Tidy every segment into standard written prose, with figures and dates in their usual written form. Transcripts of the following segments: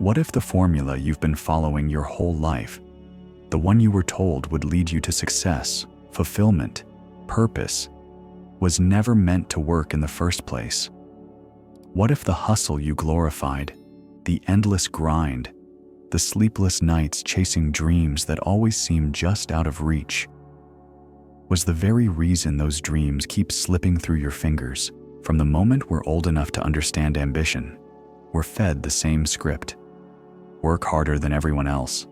What if the formula you've been following your whole life, the one you were told would lead you to success, fulfillment, purpose, was never meant to work in the first place? What if the hustle you glorified, the endless grind, the sleepless nights chasing dreams that always seemed just out of reach, was the very reason those dreams keep slipping through your fingers? From the moment we're old enough to understand ambition, we're fed the same script. Work harder than everyone else.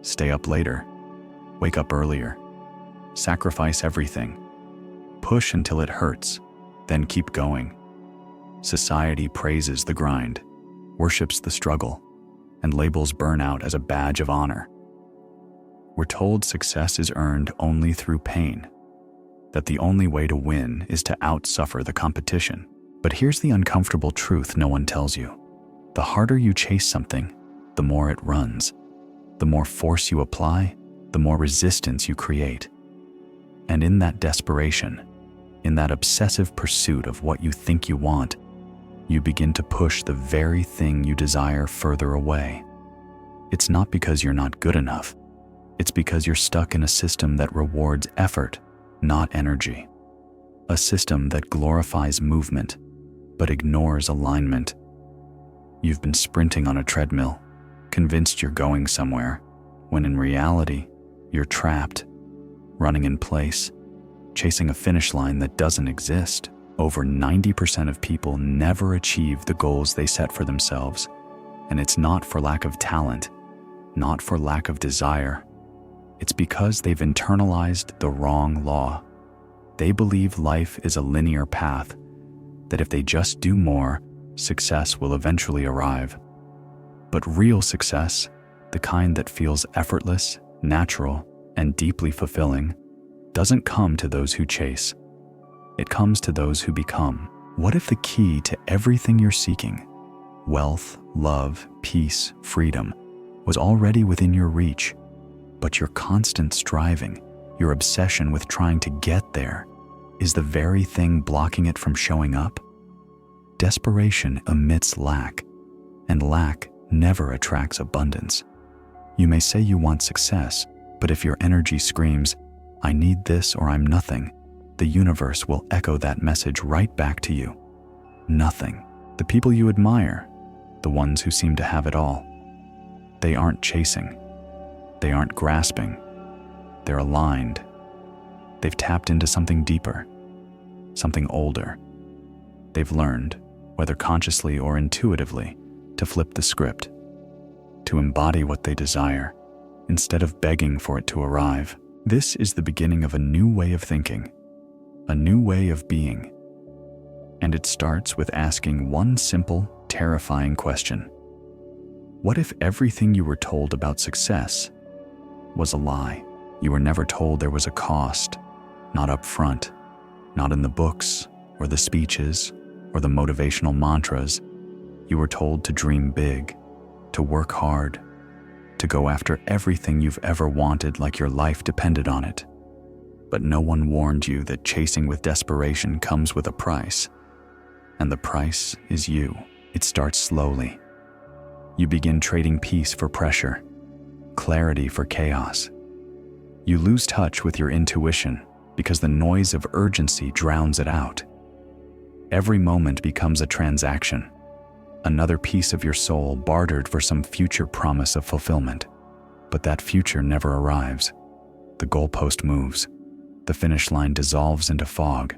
Stay up later. Wake up earlier. Sacrifice everything. Push until it hurts, then keep going. Society praises the grind, worships the struggle, and labels burnout as a badge of honor. We're told success is earned only through pain, that the only way to win is to outsuffer the competition. But here's the uncomfortable truth no one tells you. The harder you chase something, the more it runs. The more force you apply, the more resistance you create. And in that desperation, in that obsessive pursuit of what you think you want, you begin to push the very thing you desire further away. It's not because you're not good enough. It's because you're stuck in a system that rewards effort, not energy. A system that glorifies movement, but ignores alignment. You've been sprinting on a treadmill, convinced you're going somewhere, when in reality, you're trapped, running in place, chasing a finish line that doesn't exist. Over 90% of people never achieve the goals they set for themselves, and it's not for lack of talent, not for lack of desire. It's because they've internalized the wrong law. They believe life is a linear path, that if they just do more, success will eventually arrive. But real success, the kind that feels effortless, natural, and deeply fulfilling, doesn't come to those who chase. It comes to those who become. What if the key to everything you're seeking, wealth, love, peace, freedom, was already within your reach, but your constant striving, your obsession with trying to get there, is the very thing blocking it from showing up? Desperation emits lack, and lack never attracts abundance. You may say you want success, but if your energy screams, "I need this or I'm nothing," the universe will echo that message right back to you. Nothing. The people you admire, the ones who seem to have it all, they aren't chasing. They aren't grasping. They're aligned. They've tapped into something deeper, something older. They've learned, whether consciously or intuitively, to flip the script, to embody what they desire, instead of begging for it to arrive. This is the beginning of a new way of thinking, a new way of being. And it starts with asking one simple, terrifying question. What if everything you were told about success was a lie? You were never told there was a cost, not up front, not in the books or the speeches or the motivational mantras. You were told to dream big, to work hard, to go after everything you've ever wanted like your life depended on it. But no one warned you that chasing with desperation comes with a price. And the price is you. It starts slowly. You begin trading peace for pressure, clarity for chaos. You lose touch with your intuition because the noise of urgency drowns it out. Every moment becomes a transaction, another piece of your soul bartered for some future promise of fulfillment. But that future never arrives. The goalpost moves. The finish line dissolves into fog.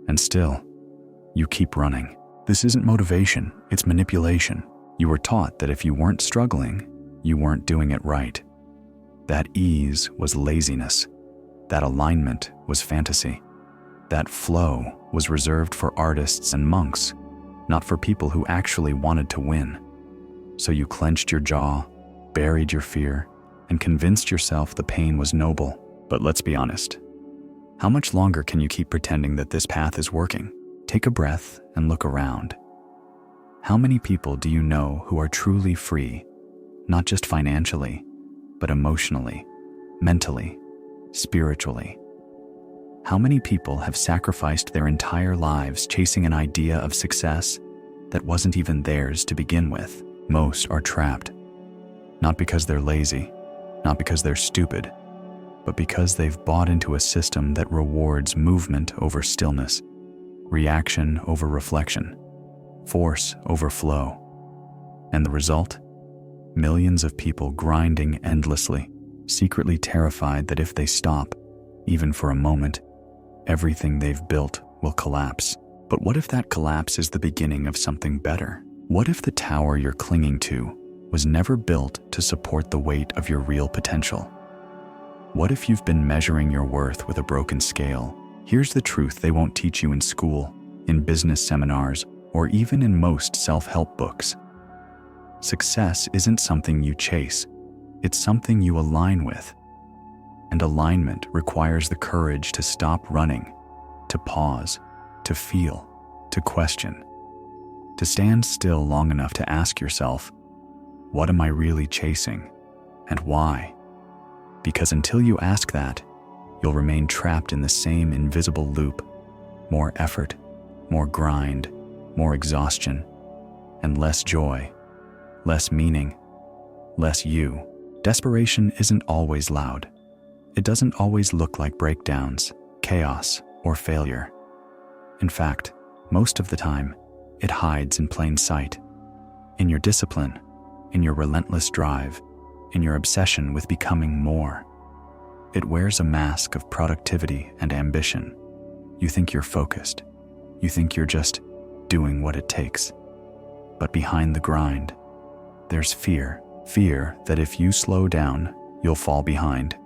And still, you keep running. This isn't motivation, it's manipulation. You were taught that if you weren't struggling, you weren't doing it right. That ease was laziness. That alignment was fantasy. That flow was reserved for artists and monks, not for people who actually wanted to win. So you clenched your jaw, buried your fear, and convinced yourself the pain was noble. But let's be honest. How much longer can you keep pretending that this path is working? Take a breath and look around. How many people do you know who are truly free, not just financially, but emotionally, mentally, spiritually? How many people have sacrificed their entire lives chasing an idea of success that wasn't even theirs to begin with? Most are trapped, not because they're lazy, not because they're stupid, but because they've bought into a system that rewards movement over stillness, reaction over reflection, force over flow. And the result? Millions of people grinding endlessly, secretly terrified that if they stop, even for a moment, everything they've built will collapse. But what if that collapse is the beginning of something better? What if the tower you're clinging to was never built to support the weight of your real potential? What if you've been measuring your worth with a broken scale? Here's the truth they won't teach you in school, in business seminars, or even in most self-help books. Success isn't something you chase, it's something you align with. And alignment requires the courage to stop running, to pause, to feel, to question, to stand still long enough to ask yourself, what am I really chasing, and why? Because until you ask that, you'll remain trapped in the same invisible loop. More effort, more grind, more exhaustion, and less joy, less meaning, less you. Desperation isn't always loud. It doesn't always look like breakdowns, chaos, or failure. In fact, most of the time, it hides in plain sight. In your discipline, in your relentless drive, in your obsession with becoming more. It wears a mask of productivity and ambition. You think you're focused. You think you're just doing what it takes. But behind the grind, there's fear. Fear that if you slow down, you'll fall behind.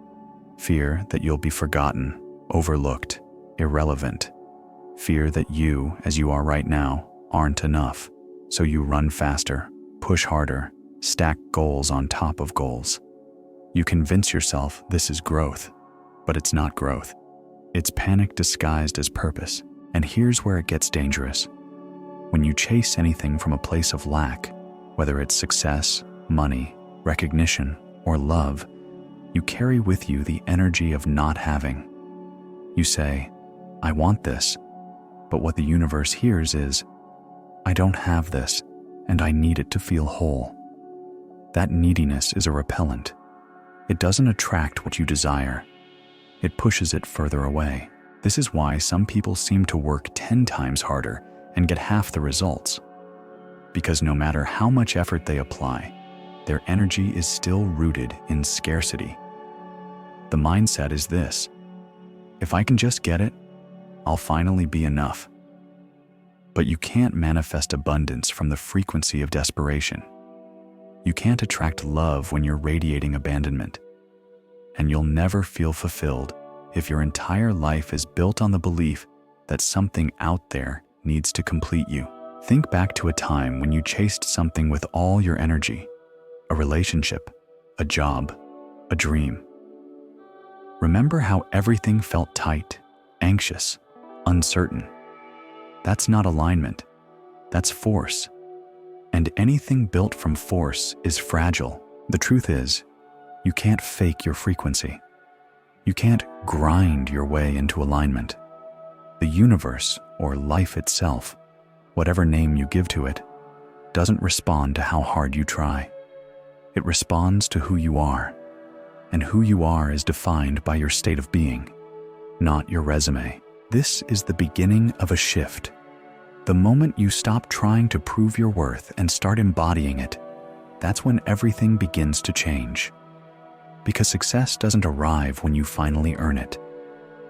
Fear that you'll be forgotten, overlooked, irrelevant. Fear that you, as you are right now, aren't enough. So you run faster, push harder, stack goals on top of goals. You convince yourself this is growth, but it's not growth. It's panic disguised as purpose. And here's where it gets dangerous. When you chase anything from a place of lack, whether it's success, money, recognition, or love, you carry with you the energy of not having. You say, I want this, but what the universe hears is, I don't have this, and I need it to feel whole. That neediness is a repellent. It doesn't attract what you desire. It pushes it further away. This is why some people seem to work 10 times harder and get half the results. Because no matter how much effort they apply, their energy is still rooted in scarcity. The mindset is this: if I can just get it, I'll finally be enough. But you can't manifest abundance from the frequency of desperation. You can't attract love when you're radiating abandonment. And you'll never feel fulfilled if your entire life is built on the belief that something out there needs to complete you. Think back to a time when you chased something with all your energy. A relationship, a job, a dream. Remember how everything felt tight, anxious, uncertain. That's not alignment, that's force. And anything built from force is fragile. The truth is, you can't fake your frequency. You can't grind your way into alignment. The universe, or life itself, whatever name you give to it, doesn't respond to how hard you try. It responds to who you are, and who you are is defined by your state of being, not your resume. This is the beginning of a shift. The moment you stop trying to prove your worth and start embodying it, that's when everything begins to change. Because success doesn't arrive when you finally earn it.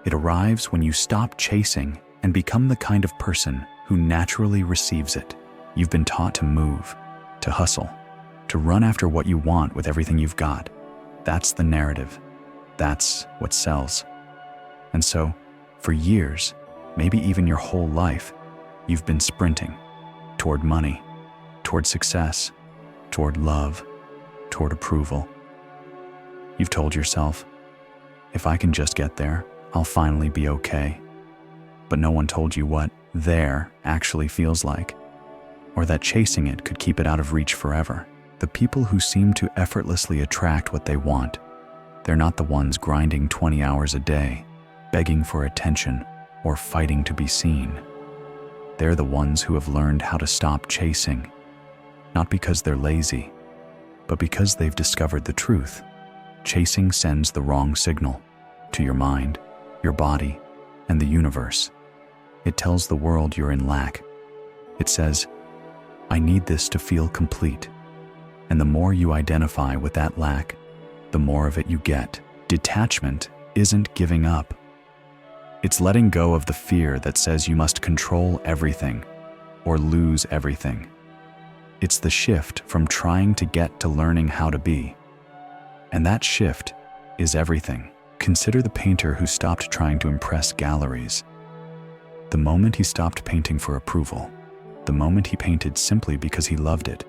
It arrives when you stop chasing and become the kind of person who naturally receives it. You've been taught to move, to hustle, to run after what you want with everything you've got. That's the narrative. That's what sells. And so, for years, maybe even your whole life, you've been sprinting toward money, toward success, toward love, toward approval. You've told yourself, if I can just get there, I'll finally be okay. But no one told you what there actually feels like, or that chasing it could keep it out of reach forever. The people who seem to effortlessly attract what they want, they're not the ones grinding 20 hours a day, begging for attention, or fighting to be seen. They're the ones who have learned how to stop chasing, not because they're lazy, but because they've discovered the truth. Chasing sends the wrong signal to your mind, your body, and the universe. It tells the world you're in lack. It says, I need this to feel complete. And the more you identify with that lack, the more of it you get. Detachment isn't giving up. It's letting go of the fear that says you must control everything or lose everything. It's the shift from trying to get to learning how to be. And that shift is everything. Consider the painter who stopped trying to impress galleries. The moment he stopped painting for approval, the moment he painted simply because he loved it,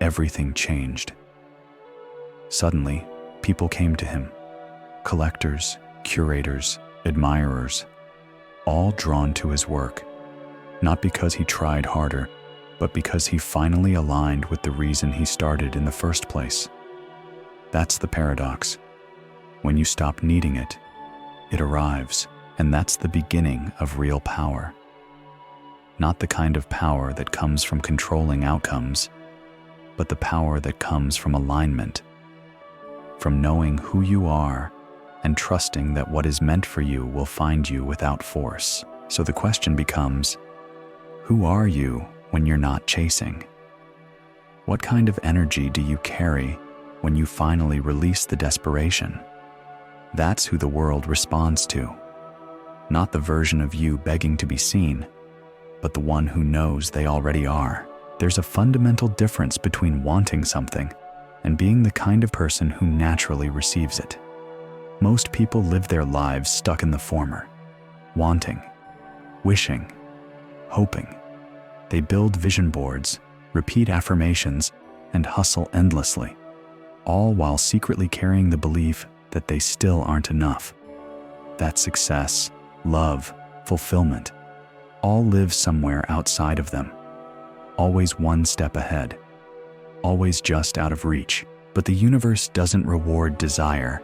everything changed. Suddenly, people came to him. Collectors, curators, admirers, all drawn to his work, not because he tried harder, but because he finally aligned with the reason he started in the first place. That's the paradox. When you stop needing it, it arrives, and that's the beginning of real power. Not the kind of power that comes from controlling outcomes, but the power that comes from alignment, from knowing who you are and trusting that what is meant for you will find you without force. So the question becomes, who are you when you're not chasing? What kind of energy do you carry when you finally release the desperation? That's who the world responds to. Not the version of you begging to be seen, but the one who knows they already are. There's a fundamental difference between wanting something and being the kind of person who naturally receives it. Most people live their lives stuck in the former, wanting, wishing, hoping. They build vision boards, repeat affirmations, and hustle endlessly, all while secretly carrying the belief that they still aren't enough. That success, love, fulfillment, all live somewhere outside of them, always one step ahead, always just out of reach. But the universe doesn't reward desire.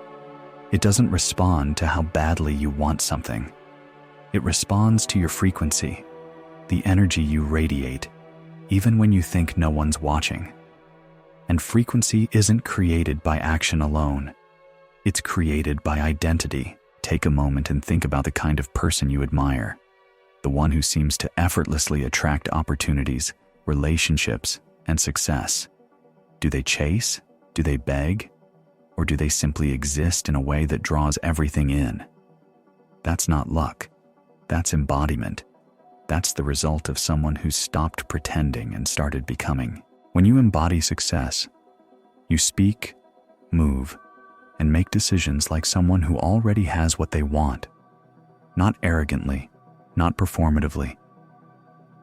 It doesn't respond to how badly you want something. It responds to your frequency, the energy you radiate, even when you think no one's watching. And frequency isn't created by action alone. It's created by identity. Take a moment and think about the kind of person you admire, the one who seems to effortlessly attract opportunities, relationships, and success. Do they chase? Do they beg? Or do they simply exist in a way that draws everything in? That's not luck. That's embodiment. That's the result of someone who stopped pretending and started becoming. When you embody success, you speak, move, and make decisions like someone who already has what they want. Not arrogantly, not performatively,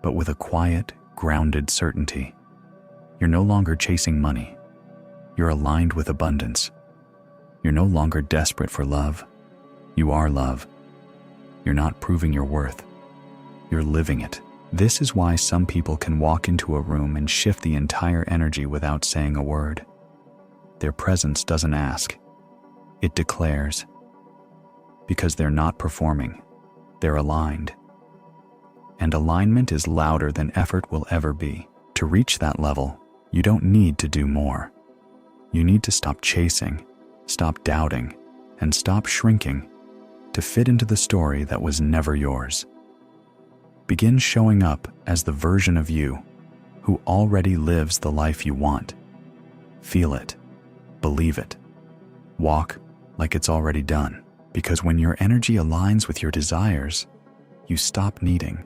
but with a quiet, grounded certainty. You're no longer chasing money. You're aligned with abundance. You're no longer desperate for love. You are love. You're not proving your worth. You're living it. This is why some people can walk into a room and shift the entire energy without saying a word. Their presence doesn't ask. It declares. Because they're not performing. They're aligned. And alignment is louder than effort will ever be. To reach that level, you don't need to do more. You need to stop chasing, stop doubting, and stop shrinking to fit into the story that was never yours. Begin showing up as the version of you who already lives the life you want. Feel it, believe it, walk like it's already done. Because when your energy aligns with your desires, you stop needing,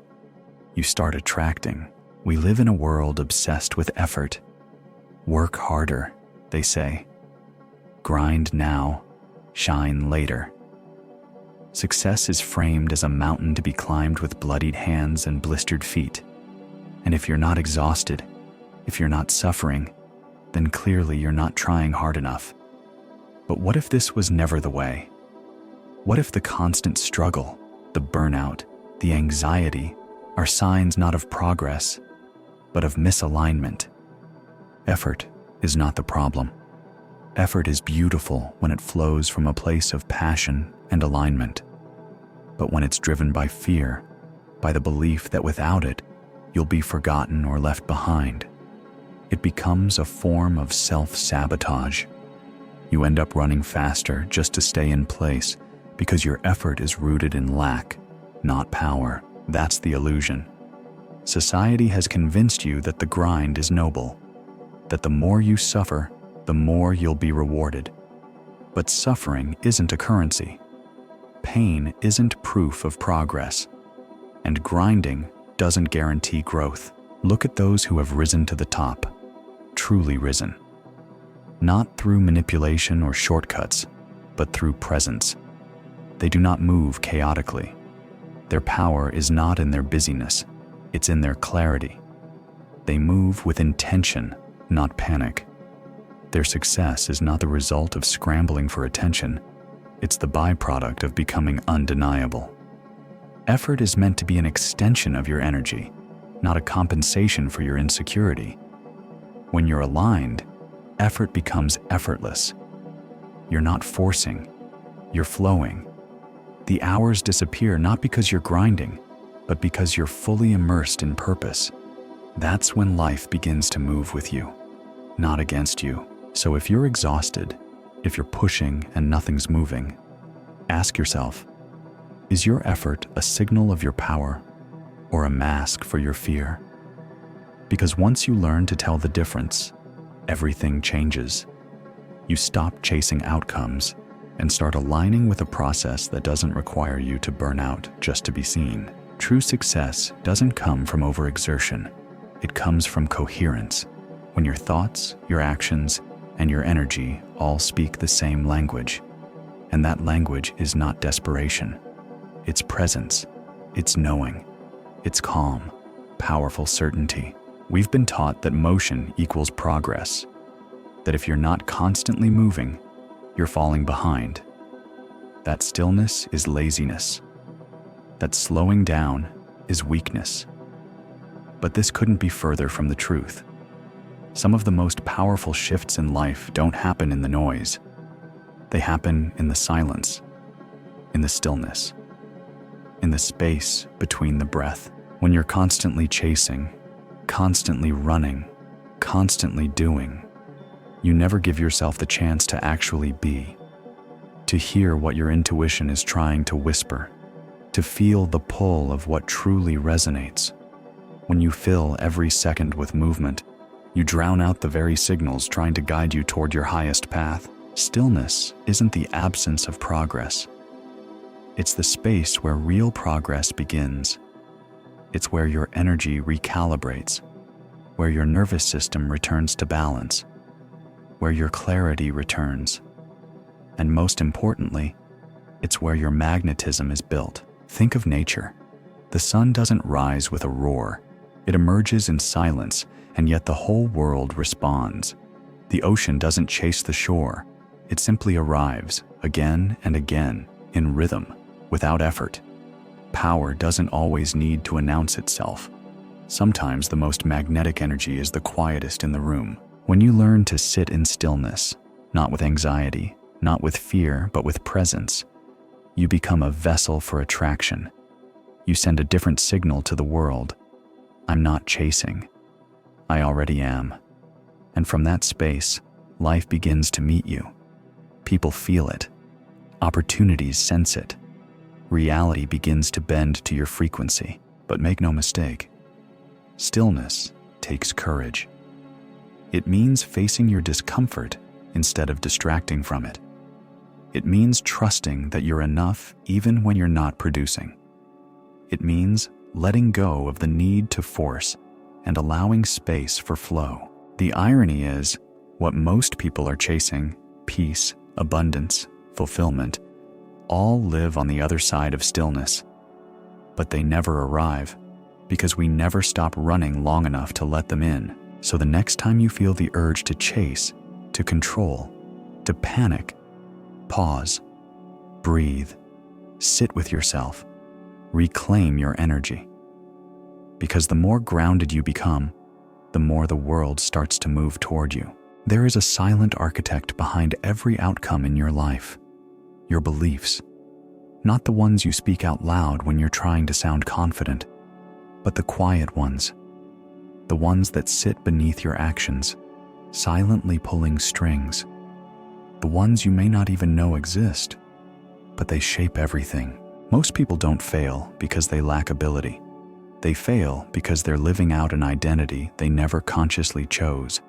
you start attracting. We live in a world obsessed with effort. Work harder, they say. Grind now, shine later. Success is framed as a mountain to be climbed with bloodied hands and blistered feet. And if you're not exhausted, if you're not suffering, then clearly you're not trying hard enough. But what if this was never the way? What if the constant struggle, the burnout, the anxiety are signs not of progress, but of misalignment? Effort is not the problem. Effort is beautiful when it flows from a place of passion and alignment. But when it's driven by fear, by the belief that without it, you'll be forgotten or left behind, it becomes a form of self-sabotage. You end up running faster just to stay in place because your effort is rooted in lack, not power. That's the illusion. Society has convinced you that the grind is noble, that the more you suffer, the more you'll be rewarded. But suffering isn't a currency. Pain isn't proof of progress. And grinding doesn't guarantee growth. Look at those who have risen to the top, truly risen. Not through manipulation or shortcuts, but through presence. They do not move chaotically. Their power is not in their busyness, it's in their clarity. They move with intention, not panic. Their success is not the result of scrambling for attention, it's the byproduct of becoming undeniable. Effort is meant to be an extension of your energy, not a compensation for your insecurity. When you're aligned, effort becomes effortless. You're not forcing, you're flowing. The hours disappear not because you're grinding, but because you're fully immersed in purpose. That's when life begins to move with you, not against you. So if you're exhausted, if you're pushing and nothing's moving, ask yourself, is your effort a signal of your power or a mask for your fear? Because once you learn to tell the difference, everything changes. You stop chasing outcomes and start aligning with a process that doesn't require you to burn out just to be seen. True success doesn't come from overexertion. It comes from coherence, when your thoughts, your actions, and your energy all speak the same language. And that language is not desperation. It's presence, it's knowing, it's calm, powerful certainty. We've been taught that motion equals progress, that if you're not constantly moving, you're falling behind. That stillness is laziness, that slowing down is weakness. But this couldn't be further from the truth. Some of the most powerful shifts in life don't happen in the noise. They happen in the silence, in the stillness, in the space between the breath. When you're constantly chasing, constantly running, constantly doing, you never give yourself the chance to actually be, to hear what your intuition is trying to whisper, to feel the pull of what truly resonates. When you fill every second with movement, you drown out the very signals trying to guide you toward your highest path. Stillness isn't the absence of progress. It's the space where real progress begins. It's where your energy recalibrates, where your nervous system returns to balance, where your clarity returns. And most importantly, it's where your magnetism is built. Think of nature. The sun doesn't rise with a roar. It emerges in silence, and yet the whole world responds. The ocean doesn't chase the shore. It simply arrives, again and again, in rhythm, without effort. Power doesn't always need to announce itself. Sometimes the most magnetic energy is the quietest in the room. When you learn to sit in stillness, not with anxiety, not with fear, but with presence, you become a vessel for attraction. You send a different signal to the world. I'm not chasing. I already am. And from that space, life begins to meet you. People feel it. Opportunities sense it. Reality begins to bend to your frequency. But make no mistake, stillness takes courage. It means facing your discomfort instead of distracting from it. It means trusting that you're enough even when you're not producing. It means letting go of the need to force and allowing space for flow. The irony is, what most people are chasing, peace, abundance, fulfillment, all live on the other side of stillness. But they never arrive, because we never stop running long enough to let them in. So the next time you feel the urge to chase, to control, to panic, pause, breathe, sit with yourself, reclaim your energy. Because the more grounded you become, the more the world starts to move toward you. There is a silent architect behind every outcome in your life. Your beliefs. Not the ones you speak out loud when you're trying to sound confident, but the quiet ones. the ones that sit beneath your actions, silently pulling strings, the ones you may not even know exist, but they shape everything. Most people don't fail because they lack ability. They fail because they're living out an identity they never consciously chose,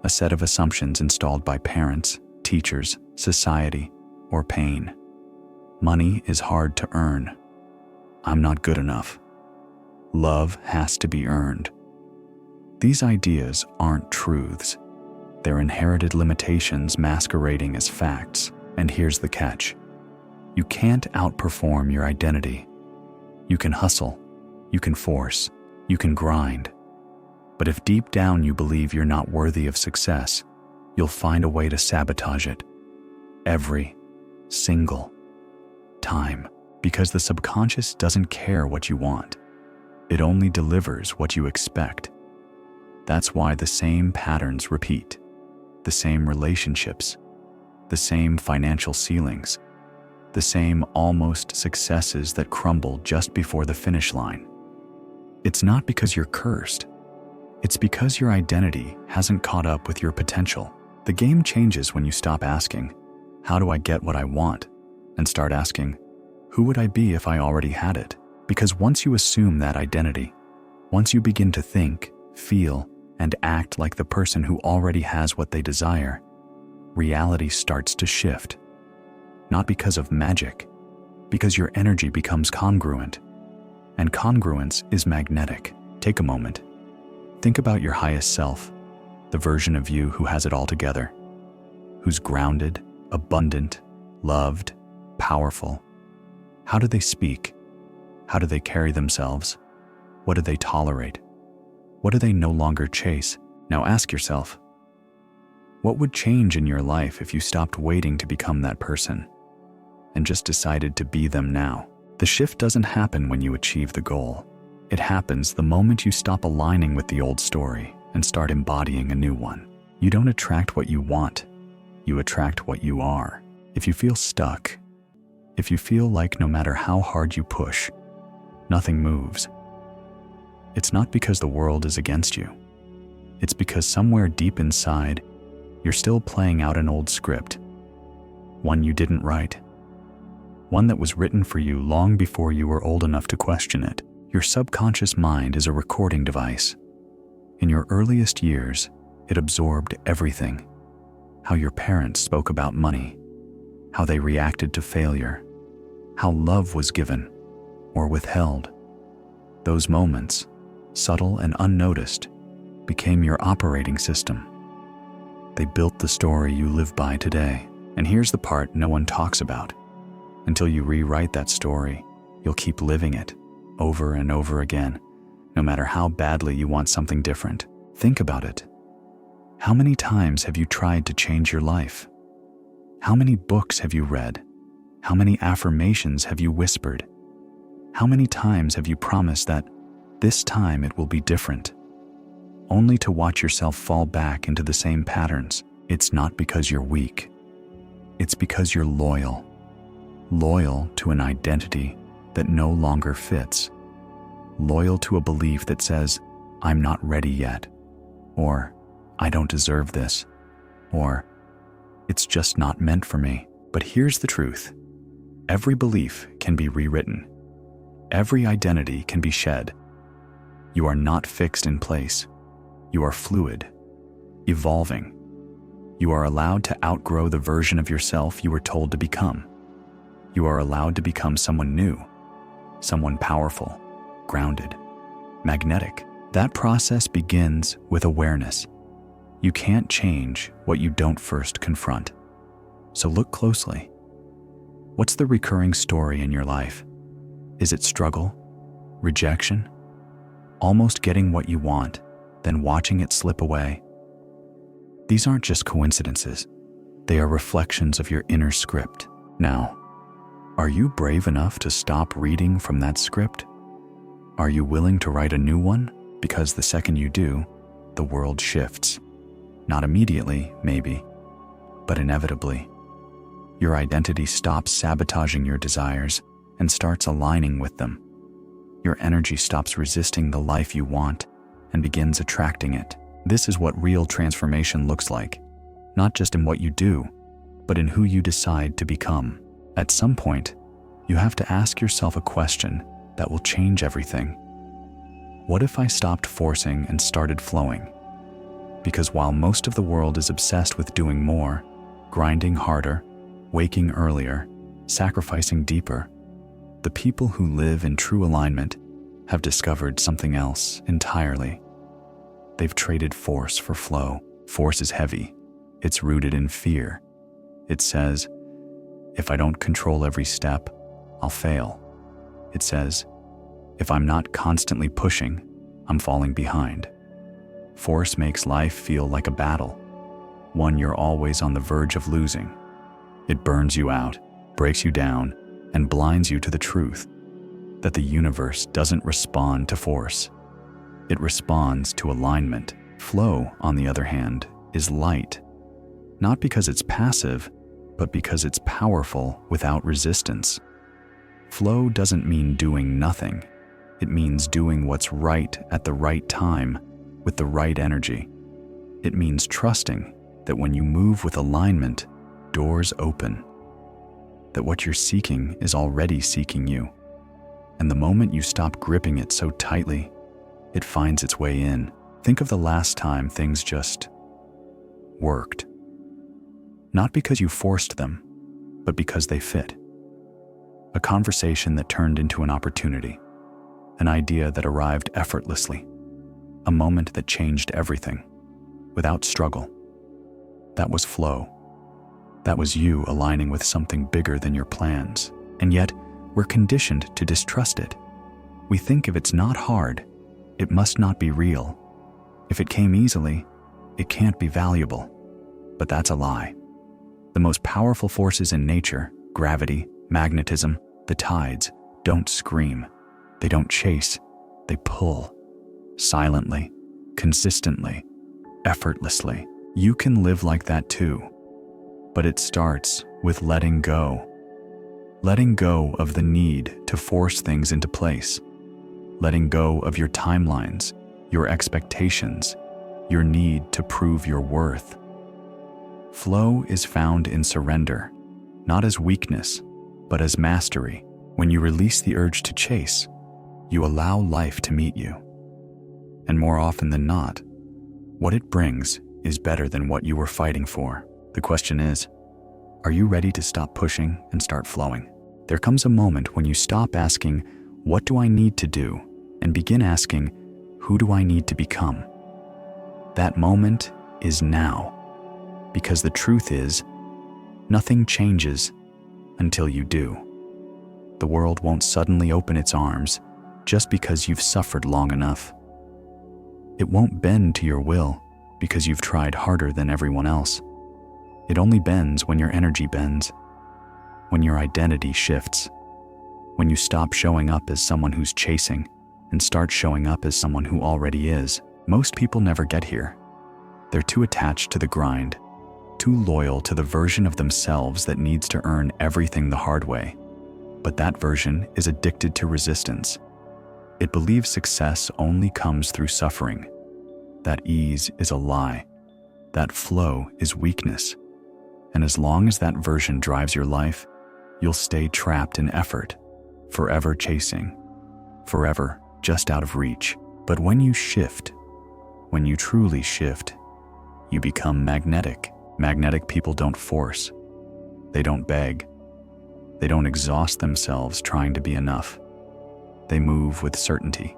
a set of assumptions installed by parents, teachers, society, or pain. Money is hard to earn. I'm not good enough. Love has to be earned. These ideas aren't truths. They're inherited limitations masquerading as facts. And here's the catch. You can't outperform your identity. You can hustle, you can force, you can grind. But if deep down you believe you're not worthy of success, you'll find a way to sabotage it. Every single time. Because the subconscious doesn't care what you want. It only delivers what you expect. That's why the same patterns repeat. The same relationships. The same financial ceilings. The same almost successes that crumble just before the finish line. It's not because you're cursed. It's because your identity hasn't caught up with your potential. The game changes when you stop asking, "How do I get what I want?" and start asking, "Who would I be if I already had it?" Because once you assume that identity, once you begin to think, feel, and act like the person who already has what they desire, reality starts to shift. Not because of magic, because your energy becomes congruent. And congruence is magnetic. Take a moment. Think about your highest self, the version of you who has it all together, who's grounded, abundant, loved, powerful. How do they speak? How do they carry themselves? What do they tolerate? What do they no longer chase? Now ask yourself, what would change in your life if you stopped waiting to become that person and just decided to be them now? The shift doesn't happen when you achieve the goal. It happens the moment you stop aligning with the old story and start embodying a new one. You don't attract what you want. You attract what you are. If you feel stuck, if you feel like no matter how hard you push, nothing moves, it's not because the world is against you. It's because somewhere deep inside, you're still playing out an old script, one you didn't write, one that was written for you long before you were old enough to question it. Your subconscious mind is a recording device. In your earliest years, it absorbed everything. How your parents spoke about money, how they reacted to failure, how love was given or withheld. Those moments, subtle and unnoticed, became your operating system. They built the story you live by today. And here's the part no one talks about. Until you rewrite that story, you'll keep living it over and over again, no matter how badly you want something different. Think about it. How many times have you tried to change your life? How many books have you read? How many affirmations have you whispered? How many times have you promised that this time it will be different, only to watch yourself fall back into the same patterns? It's not because you're weak. It's because you're loyal. Loyal to an identity that no longer fits. Loyal to a belief that says, "I'm not ready yet," or "I don't deserve this," or "It's just not meant for me." But here's the truth. Every belief can be rewritten. Every identity can be shed. You are not fixed in place. You are fluid, evolving. You are allowed to outgrow the version of yourself you were told to become. You are allowed to become someone new, someone powerful, grounded, magnetic. That process begins with awareness. You can't change what you don't first confront. So look closely. What's the recurring story in your life? Is it struggle, rejection, almost getting what you want, then watching it slip away? These aren't just coincidences. They are reflections of your inner script. Now, are you brave enough to stop reading from that script? Are you willing to write a new one? Because the second you do, the world shifts. Not immediately, maybe, but inevitably. Your identity stops sabotaging your desires and starts aligning with them. Your energy stops resisting the life you want and begins attracting it. This is what real transformation looks like, not just in what you do, but in who you decide to become. At some point, you have to ask yourself a question that will change everything. What if I stopped forcing and started flowing? Because while most of the world is obsessed with doing more, grinding harder, waking earlier, sacrificing deeper, the people who live in true alignment have discovered something else entirely. They've traded force for flow. Force is heavy. It's rooted in fear. It says, if I don't control every step, I'll fail. It says, if I'm not constantly pushing, I'm falling behind. Force makes life feel like a battle, one you're always on the verge of losing. It burns you out, breaks you down, and blinds you to the truth that the universe doesn't respond to force. It responds to alignment. Flow, on the other hand, is light, not because it's passive, but because it's powerful without resistance. Flow doesn't mean doing nothing. It means doing what's right at the right time with the right energy. It means trusting that when you move with alignment, doors open, that what you're seeking is already seeking you. And the moment you stop gripping it so tightly, it finds its way in. Think of the last time things just worked. Not because you forced them, but because they fit. A conversation that turned into an opportunity, an idea that arrived effortlessly, a moment that changed everything, without struggle. That was flow. That was you aligning with something bigger than your plans. And yet, we're conditioned to distrust it. We think if it's not hard, it must not be real. If it came easily, it can't be valuable. But that's a lie. The most powerful forces in nature, gravity, magnetism, the tides, don't scream. They don't chase. They pull. Silently, consistently, effortlessly. You can live like that too. But it starts with letting go. Letting go of the need to force things into place. Letting go of your timelines, your expectations, your need to prove your worth. Flow is found in surrender, not as weakness, but as mastery. When you release the urge to chase, you allow life to meet you. And more often than not, what it brings is better than what you were fighting for. The question is, are you ready to stop pushing and start flowing? There comes a moment when you stop asking, what do I need to do? And begin asking, who do I need to become? That moment is now. Because the truth is, nothing changes until you do. The world won't suddenly open its arms just because you've suffered long enough. It won't bend to your will because you've tried harder than everyone else. It only bends when your energy bends, when your identity shifts, when you stop showing up as someone who's chasing and start showing up as someone who already is. Most people never get here. They're too attached to the grind, too loyal to the version of themselves that needs to earn everything the hard way. But that version is addicted to resistance. It believes success only comes through suffering. That ease is a lie. That flow is weakness. And as long as that version drives your life, you'll stay trapped in effort, forever chasing, forever just out of reach. But when you shift, when you truly shift, you become magnetic. Magnetic people don't force. They don't beg. They don't exhaust themselves trying to be enough. They move with certainty.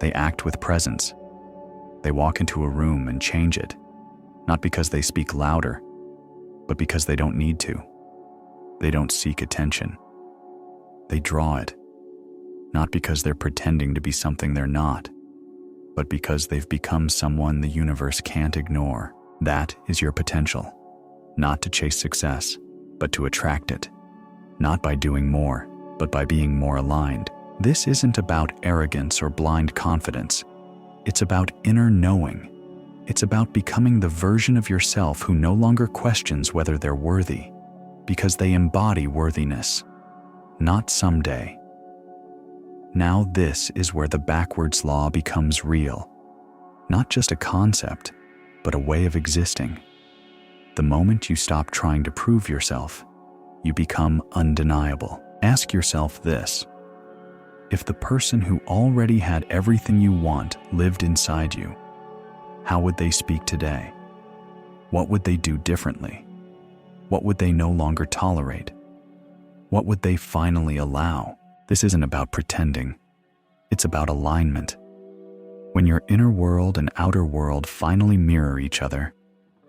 They act with presence. They walk into a room and change it, not because they speak louder, but because they don't need to. They don't seek attention. They draw it, not because they're pretending to be something they're not, but because they've become someone the universe can't ignore. That is your potential, not to chase success, but to attract it. Not by doing more, but by being more aligned. This isn't about arrogance or blind confidence. It's about inner knowing. It's about becoming the version of yourself who no longer questions whether they're worthy, because they embody worthiness, not someday. Now this is where the backwards law becomes real. Not just a concept, but a way of existing. The moment you stop trying to prove yourself, you become undeniable. Ask yourself this: if the person who already had everything you want lived inside you, how would they speak today? What would they do differently? What would they no longer tolerate? What would they finally allow? This isn't about pretending. It's about alignment. When your inner world and outer world finally mirror each other,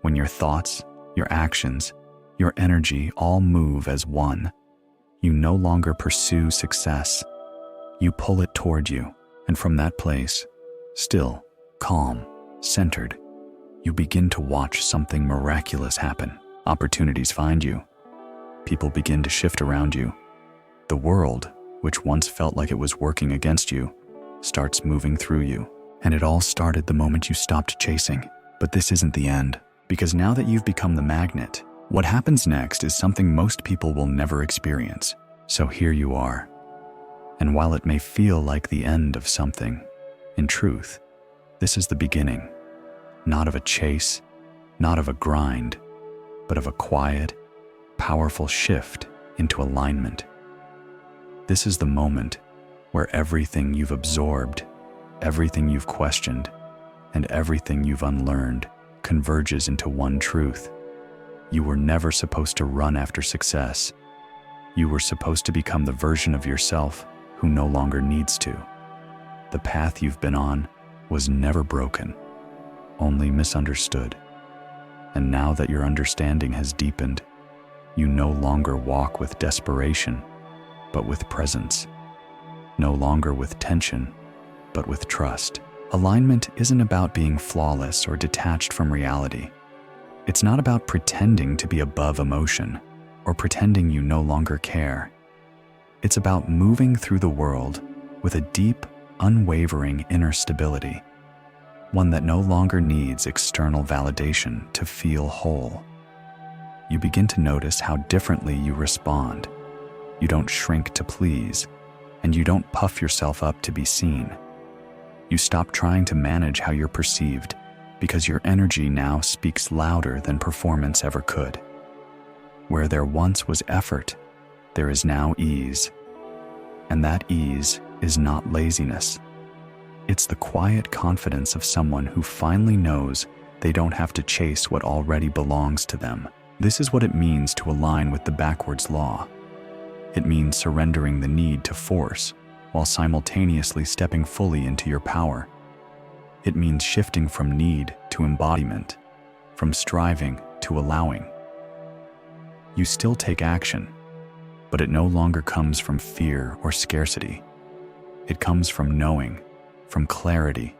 when your thoughts, your actions, your energy all move as one, you no longer pursue success. You pull it toward you, and from that place, still, calm, centered, you begin to watch something miraculous happen. Opportunities find you. People begin to shift around you. The world, which once felt like it was working against you, starts moving through you. And it all started the moment you stopped chasing. But this isn't the end, because now that you've become the magnet, what happens next is something most people will never experience. So here you are. And while it may feel like the end of something, in truth, this is the beginning. Not of a chase, not of a grind, but of a quiet, powerful shift into alignment. This is the moment where everything you've absorbed, everything you've questioned, and everything you've unlearned converges into one truth. You were never supposed to run after success. You were supposed to become the version of yourself who no longer needs to. The path you've been on was never broken, only misunderstood. And now that your understanding has deepened, you no longer walk with desperation, but with presence. No longer with tension, but with trust. Alignment isn't about being flawless or detached from reality. It's not about pretending to be above emotion or pretending you no longer care. It's about moving through the world with a deep, unwavering inner stability, one that no longer needs external validation to feel whole. You begin to notice how differently you respond. You don't shrink to please, and you don't puff yourself up to be seen. You stop trying to manage how you're perceived because your energy now speaks louder than performance ever could. Where there once was effort, there is now ease. And that ease is not laziness. It's the quiet confidence of someone who finally knows they don't have to chase what already belongs to them. This is what it means to align with the backwards law. It means surrendering the need to force while simultaneously stepping fully into your power. It means shifting from need to embodiment, from striving to allowing. You still take action, but it no longer comes from fear or scarcity. It comes from knowing, from clarity,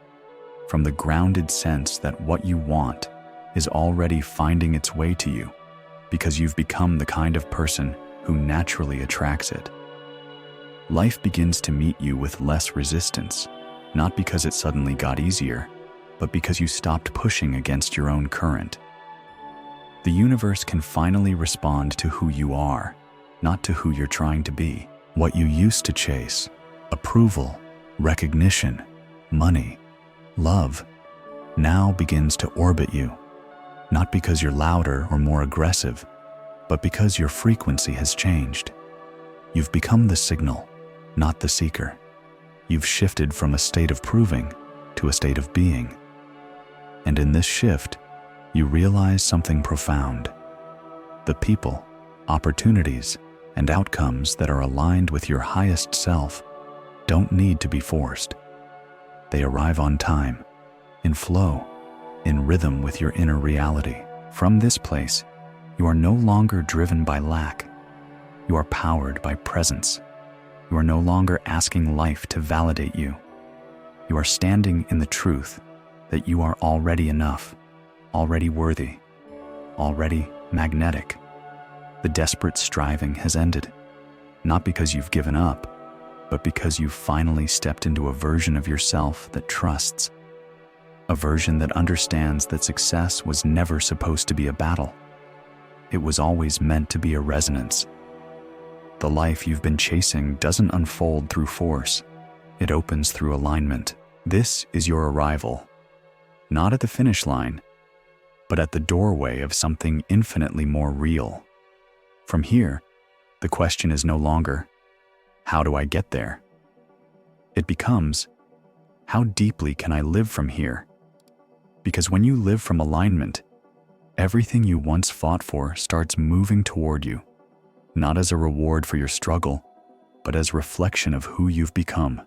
from the grounded sense that what you want is already finding its way to you because you've become the kind of person who naturally attracts it. Life begins to meet you with less resistance, not because it suddenly got easier, but because you stopped pushing against your own current. The universe can finally respond to who you are, not to who you're trying to be. What you used to chase, approval, recognition, money, love, now begins to orbit you, not because you're louder or more aggressive, but because your frequency has changed. You've become the signal, not the seeker. You've shifted from a state of proving to a state of being. And in this shift, you realize something profound. The people, opportunities, and outcomes that are aligned with your highest self don't need to be forced. They arrive on time, in flow, in rhythm with your inner reality. From this place, you are no longer driven by lack. You are powered by presence. You are no longer asking life to validate you. You are standing in the truth that you are already enough, already worthy, already magnetic. The desperate striving has ended, not because you've given up, but because you've finally stepped into a version of yourself that trusts, a version that understands that success was never supposed to be a battle. It was always meant to be a resonance. The life you've been chasing doesn't unfold through force. It opens through alignment. This is your arrival. not at the finish line, but at the doorway of something infinitely more real. From here, the question is no longer, how do I get there? It becomes, how deeply can I live from here? Because when you live from alignment, everything you once fought for starts moving toward you, not as a reward for your struggle, but as reflection of who you've become.